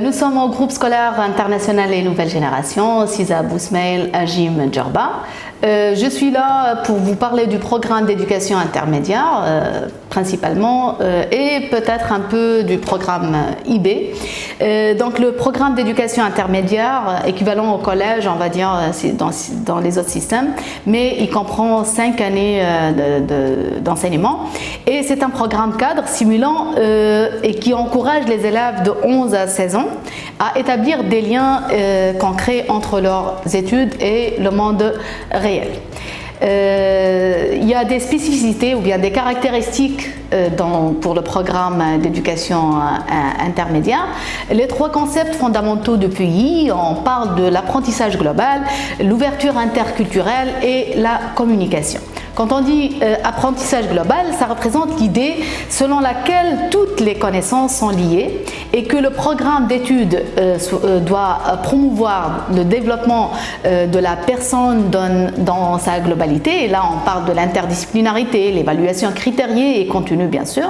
Nous sommes au groupe scolaire international et nouvelle génération, Siza Bousmail, Ajim Djerba. Je suis là pour vous parler du programme d'éducation intermédiaire principalement et peut-être un peu du programme IB. Donc le programme d'éducation intermédiaire équivalent au collège, on va dire, dans les autres systèmes, mais il comprend 5 années d'enseignement et c'est un programme cadre stimulant et qui encourage les élèves de 11 à 16 ans à établir des liens concrets entre leurs études et le monde réel. Il y a des spécificités ou bien des caractéristiques pour le programme d'éducation intermédiaire. Les 3 concepts fondamentaux de PEI, on parle de l'apprentissage global, l'ouverture interculturelle et la communication. Quand on dit apprentissage global, ça représente l'idée selon laquelle toutes les connaissances sont liées et que le programme d'études doit promouvoir le développement de la personne dans sa globalité. Et là, on parle de l'interdisciplinarité, l'évaluation critériée et continue, bien sûr.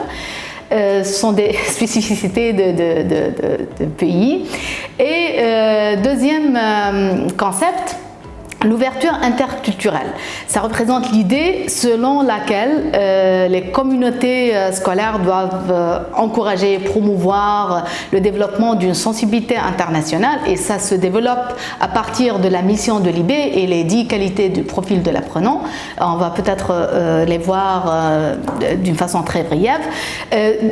Ce sont des spécificités de pays. Et deuxième concept, l'ouverture interculturelle. Ça représente l'idée selon laquelle les communautés scolaires doivent encourager et promouvoir le développement d'une sensibilité internationale et ça se développe à partir de la mission de l'IB et les 10 qualités du profil de l'apprenant. On va peut-être les voir d'une façon très brève.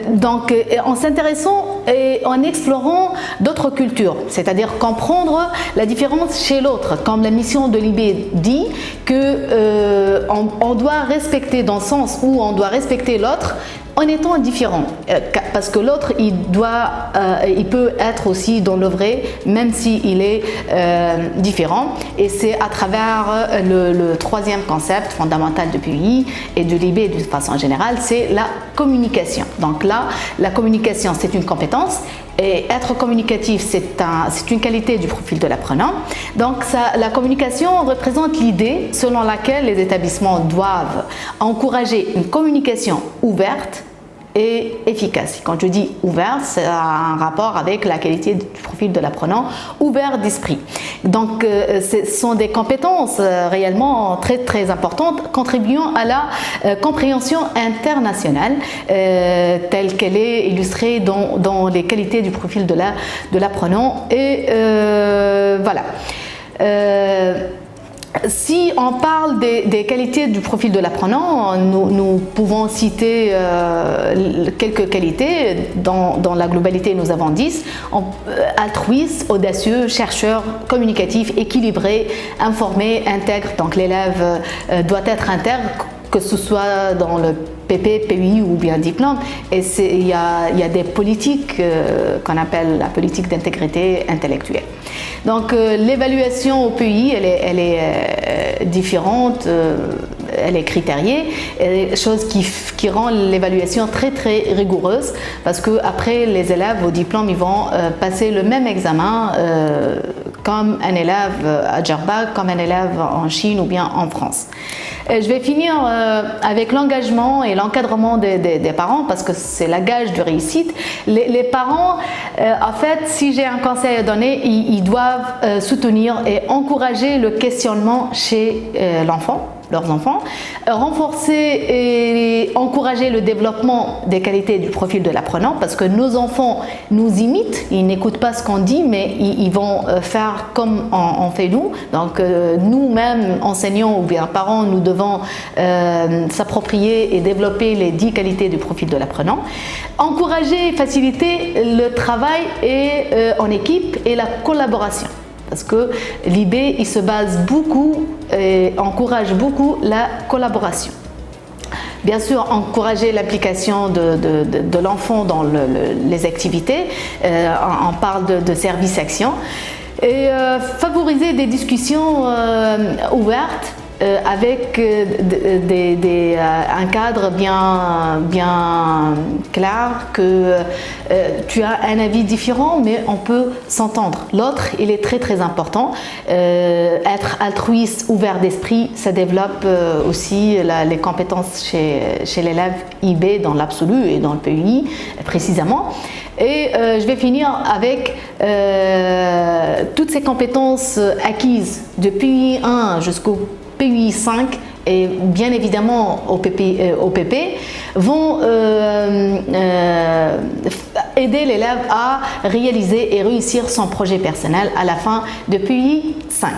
Donc en s'intéressant et en explorant d'autres cultures, c'est-à-dire comprendre la différence chez l'autre, comme la mission de l'IB dit que on doit respecter dans le sens où on doit respecter l'autre en étant différent, parce que l'autre il peut être aussi dans le vrai même s'il est différent et c'est à travers le 3e concept fondamental de PEI et de l'IB de façon générale, c'est la communication. Donc là, la communication c'est une compétence et être communicatif c'est une qualité du profil de l'apprenant. Donc la communication représente l'idée selon laquelle les établissements doivent encourager une communication ouverte et efficace. Quand je dis ouvert, c'est un rapport avec la qualité du profil de l'apprenant, ouvert d'esprit. Donc ce sont des compétences réellement très très importantes contribuant à la compréhension internationale telle qu'elle est illustrée dans les qualités du profil de l'apprenant. Et voilà. Si on parle des qualités du profil de l'apprenant, nous pouvons citer quelques qualités. Dans la globalité, nous avons 10. Altruiste, audacieux, chercheur, communicatif, équilibré, informé, intègre. Donc l'élève doit être intègre, que ce soit dans le PP, PEI ou bien diplôme, et il y a des politiques qu'on appelle la politique d'intégrité intellectuelle. Donc l'évaluation au PEI, elle est différente, elle est critériée, chose qui rend l'évaluation très très rigoureuse parce que après les élèves au diplôme ils vont passer le même examen comme un élève à Djerba, comme un élève en Chine ou bien en France. Je vais finir avec l'engagement et l'encadrement des parents parce que c'est la gage de réussite. Les parents, en fait, si j'ai un conseil à donner, ils doivent soutenir et encourager le questionnement chez leurs enfants, renforcer et encourager le développement des qualités du profil de l'apprenant parce que nos enfants nous imitent, ils n'écoutent pas ce qu'on dit mais ils vont faire comme on fait nous. Donc nous-mêmes, enseignants ou bien parents, nous devons s'approprier et développer les 10 qualités du profil de l'apprenant. Encourager et faciliter le travail en équipe et la collaboration. Parce que l'IB, il se base beaucoup et encourage beaucoup la collaboration. Bien sûr, encourager l'application de l'enfant dans les activités, on parle de service-action, et favoriser des discussions ouvertes avec un cadre bien clair, que tu as un avis différent, mais on peut s'entendre. L'autre, il est très important. Être altruiste, ouvert d'esprit, ça développe aussi les compétences chez l'élève IB dans l'absolu et dans le PUI précisément. Et je vais finir avec toutes ces compétences acquises de PUI 1 jusqu'au PUI 5 et bien évidemment au PP vont aider l'élève à réaliser et réussir son projet personnel à la fin de PUI 5.